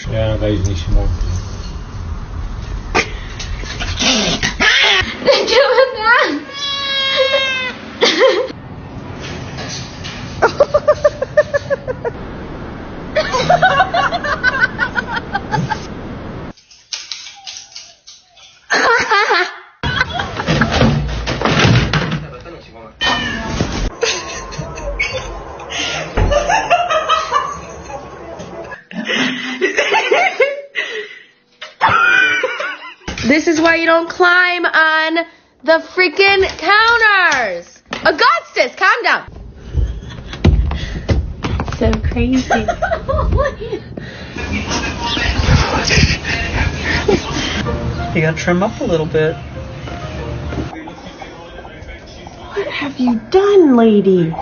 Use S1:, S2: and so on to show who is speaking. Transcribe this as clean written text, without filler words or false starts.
S1: Kaya nakaisnisimo.
S2: Nagkaman na! This is why you don't climb on the freaking counters. Augustus, calm down. So crazy.
S3: You gotta trim up a little bit.
S2: What have you done, lady?